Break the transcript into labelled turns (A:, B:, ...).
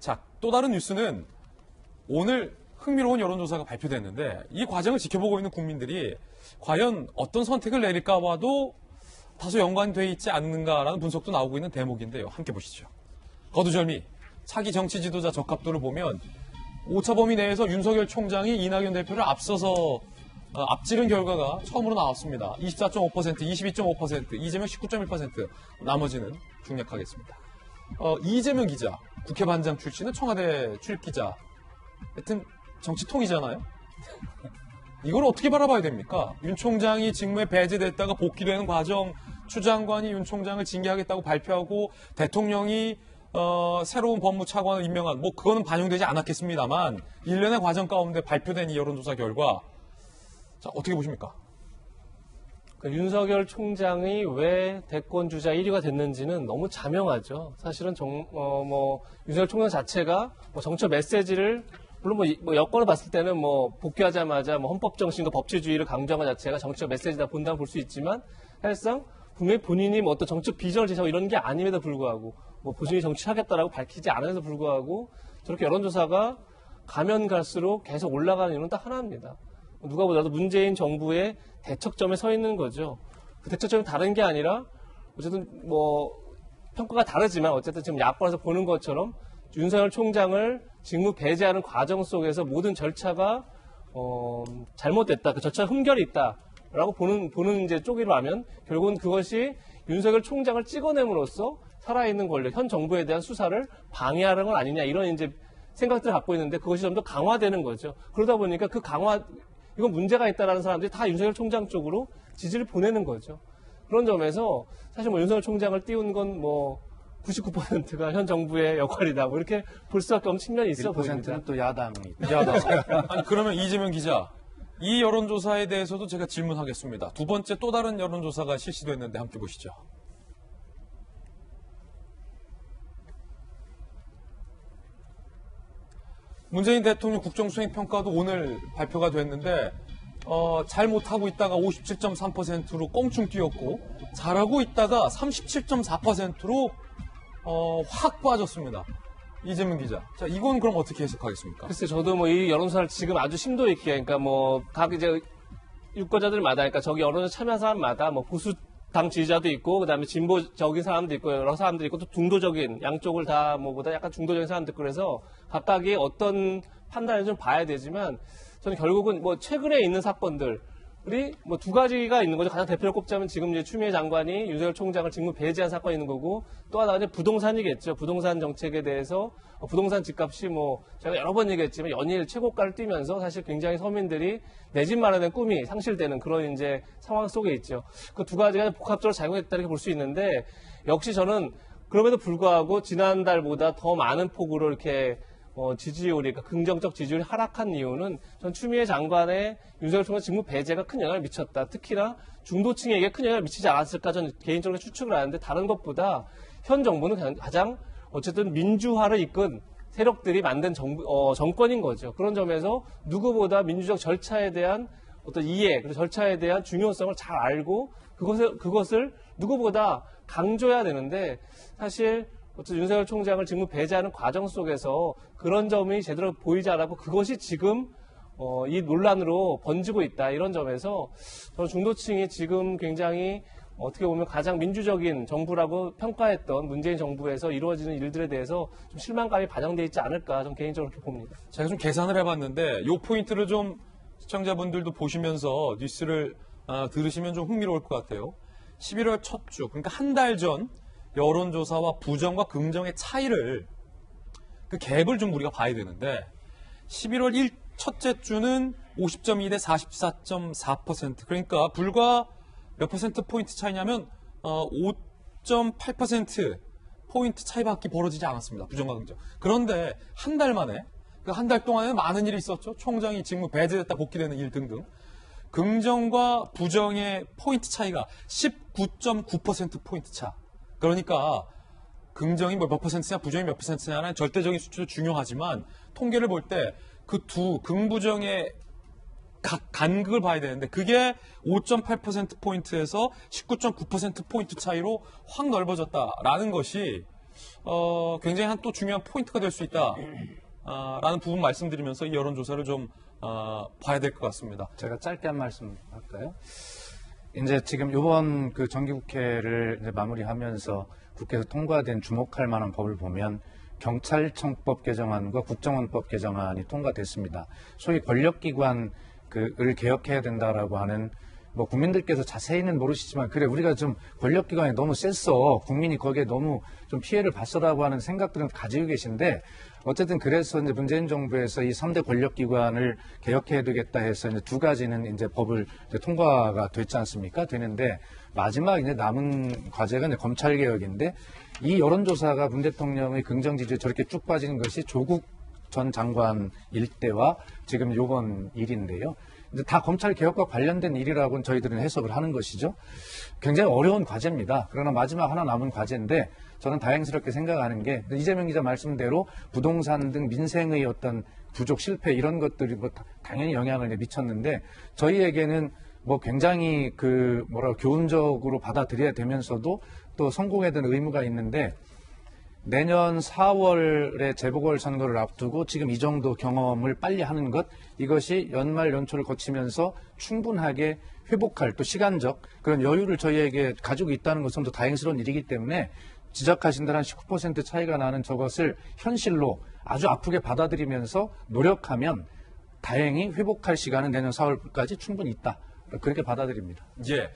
A: 자, 또 다른 뉴스는 오늘 흥미로운 여론조사가 발표됐는데 이 과정을 지켜보고 있는 국민들이 과연 어떤 선택을 내릴까 봐도 다소 연관돼 있지 않는가라는 분석도 나오고 있는 대목인데요. 함께 보시죠. 거두절미, 차기 정치 지도자 적합도를 보면 오차 범위 내에서 윤석열 총장이 이낙연 대표를 앞서서 앞지른 결과가 처음으로 나왔습니다. 24.5%, 22.5%, 이재명 19.1%, 나머지는 중략하겠습니다. 이재명 기자, 국회 반장 출신은 청와대 출입기자. 하여튼 정치통이잖아요. 이걸 어떻게 바라봐야 됩니까? 윤 총장이 직무에 배제됐다가 복귀되는 과정, 추 장관이 윤 총장을 징계하겠다고 발표하고 대통령이 새로운 법무차관을 임명한, 그거는 반영되지 않았겠습니다만 일련의 과정 가운데 발표된 이 여론조사 결과, 자, 어떻게 보십니까?
B: 윤석열 총장이 왜 대권 주자 1위가 됐는지는 너무 자명하죠. 사실은 윤석열 총장 자체가 정책 메시지를 물론 여권을 봤을 때는 복귀하자마자 헌법 정신과 법치주의를 강조한 것 자체가 정치적 메시지다 본다고 볼 수 있지만 사실상 분명히 본인이 어떤 정책 비전을 제시하고 이런 게 아님에도 불구하고 본인이 정치하겠다라고 밝히지 않음에도 불구하고 저렇게 여론조사가 가면 갈수록 계속 올라가는 이유는 딱 하나입니다. 누가 보더라도 문재인 정부의 대척점에 서 있는 거죠. 그 대척점이 다른 게 아니라 어쨌든 평가가 다르지만 어쨌든 지금 야권에서 보는 것처럼 윤석열 총장을 직무 배제하는 과정 속에서 모든 절차가 잘못됐다, 그 절차 흠결이 있다라고 보는 이제 쪽이라면 결국은 그것이 윤석열 총장을 찍어냄으로써 살아있는 권력, 현 정부에 대한 수사를 방해하는 건 아니냐 이런 이제 생각들을 갖고 있는데 그것이 좀 더 강화되는 거죠. 그러다 보니까 그 이건 문제가 있다라는 사람들이 다 윤석열 총장 쪽으로 지지를 보내는 거죠. 그런 점에서 사실 윤석열 총장을 띄운 건 99%가 현 정부의 역할이다. 이렇게 볼 수밖에 없는 측면이 있어 보입니다.
C: 1%는 또 야당.
A: 아니, 그러면 이재명 기자, 이 여론조사에 대해서도 제가 질문하겠습니다. 두 번째 또 다른 여론조사가 실시됐는데 함께 보시죠. 문재인 대통령 국정수행평가도 오늘 발표가 됐는데 잘 못하고 있다가 57.3%로 껑충 뛰었고 잘하고 있다가 37.4%로 확 빠졌습니다. 이재명 기자. 자, 이건 그럼 어떻게 해석하겠습니까?
B: 글쎄, 저도 이 여론조사를 지금 아주 심도 있게, 각 이제 유권자들마다, 저기 여론조사 참여한 사람마다 보수당 지지자도 있고, 그 다음에 진보적인 사람도 있고, 여러 사람들이 있고, 또 중도적인, 양쪽을 다 보다 약간 중도적인 사람도 있고, 그래서 각각이 어떤 판단을 좀 봐야 되지만, 저는 결국은 최근에 있는 사건들, 우리 두 가지가 있는 거죠. 가장 대표를 꼽자면 지금 이제 추미애 장관이 윤석열 총장을 직무 배제한 사건이 있는 거고 또 하나가 이제 부동산이겠죠. 부동산 정책에 대해서 부동산 집값이 제가 여러 번 얘기했지만 연일 최고가를 뛰면서 사실 굉장히 서민들이 내 집 마련의 꿈이 상실되는 그런 이제 상황 속에 있죠. 그 두 가지가 복합적으로 작용했다 이렇게 볼 수 있는데 역시 저는 그럼에도 불구하고 지난달보다 더 많은 폭으로 이렇게 지지율이, 그러니까 긍정적 지지율이 하락한 이유는 전 추미애 장관의 윤석열 총장 직무 배제가 큰 영향을 미쳤다. 특히나 중도층에게 큰 영향을 미치지 않았을까 저는 개인적으로 추측을 하는데 다른 것보다 현 정부는 가장 어쨌든 민주화를 이끈 세력들이 만든 정권인 거죠. 그런 점에서 누구보다 민주적 절차에 대한 어떤 이해, 그리고 절차에 대한 중요성을 잘 알고 그것을 누구보다 강조해야 되는데 사실 어쨌든 윤석열 총장을 직무 배제하는 과정 속에서 그런 점이 제대로 보이지 않았고 그것이 지금 이 논란으로 번지고 있다. 이런 점에서 저는 중도층이 지금 굉장히 어떻게 보면 가장 민주적인 정부라고 평가했던 문재인 정부에서 이루어지는 일들에 대해서 좀 실망감이 반영되어 있지 않을까 저는 개인적으로 그렇게 봅니다.
A: 제가 좀 계산을 해봤는데 이 포인트를 좀 시청자분들도 보시면서 뉴스를 들으시면 좀 흥미로울 것 같아요. 11월 첫 주, 그러니까 한 달 전 여론조사와 부정과 긍정의 차이를 그 갭을 좀 우리가 봐야 되는데 11월 1 첫째 주는 50.2 대 44.4% 그러니까 불과 몇 퍼센트 포인트 차이냐면 5.8% 포인트 차이밖에 벌어지지 않았습니다. 부정과 긍정. 그런데 한 달 만에 그 한 달 동안에는 많은 일이 있었죠. 총장이 직무 배제됐다 복귀되는 일 등등. 긍정과 부정의 포인트 차이가 19.9% 포인트 차. 그러니까 긍정이 몇 퍼센트냐 부정이 몇 퍼센트냐는 절대적인 수치도 중요하지만 통계를 볼 때 그 두 긍부정의 각 간극을 봐야 되는데 그게 5.8%포인트에서 19.9%포인트 차이로 확 넓어졌다라는 것이 굉장히 한 또 중요한 포인트가 될 수 있다. 라는 부분 말씀드리면서 이 여론조사를 좀 봐야 될 것 같습니다.
C: 제가 짧게 한 말씀 할까요? 이제 지금 이번 그 정기국회를 이제 마무리하면서 국회에서 통과된 주목할 만한 법을 보면 경찰청법 개정안과 국정원법 개정안이 통과됐습니다. 소위 권력기관을 개혁해야 된다라고 하는 뭐 국민들께서 자세히는 모르시지만 그래 우리가 좀 권력기관이 너무 셌어 국민이 거기에 너무 좀 피해를 봤어라고 하는 생각들은 가지고 계신데 어쨌든 그래서 이제 문재인 정부에서 이 3대 권력기관을 개혁해야 되겠다 해서 이제 두 가지는 이제 법을 이제 통과가 됐지 않습니까? 되는데 마지막 이제 남은 과제가 이제 검찰개혁인데 이 여론조사가 문 대통령의 긍정 지지율이 저렇게 쭉 빠지는 것이 조국 전 장관 일대와 지금 요번 일인데요. 이제 다 검찰 개혁과 관련된 일이라고는 저희들은 해석을 하는 것이죠. 굉장히 어려운 과제입니다. 그러나 마지막 하나 남은 과제인데 저는 다행스럽게 생각하는 게 이재명 기자 말씀대로 부동산 등 민생의 어떤 부족 실패 이런 것들이 뭐 당연히 영향을 미쳤는데 저희에게는 뭐 굉장히 교훈적으로 받아들여야 되면서도 또 성공해야 되는 의무가 있는데 내년 4월에 재보궐선거를 앞두고 지금 이 정도 경험을 빨리 하는 것 이것이 연말 연초를 거치면서 충분하게 회복할 또 시간적 그런 여유를 저희에게 가지고 있다는 것은 더 다행스러운 일이기 때문에 지적하신 대로 한 19% 차이가 나는 저것을 현실로 아주 아프게 받아들이면서 노력하면 다행히 회복할 시간은 내년 4월까지 충분히 있다. 그렇게 받아들입니다.
A: 예.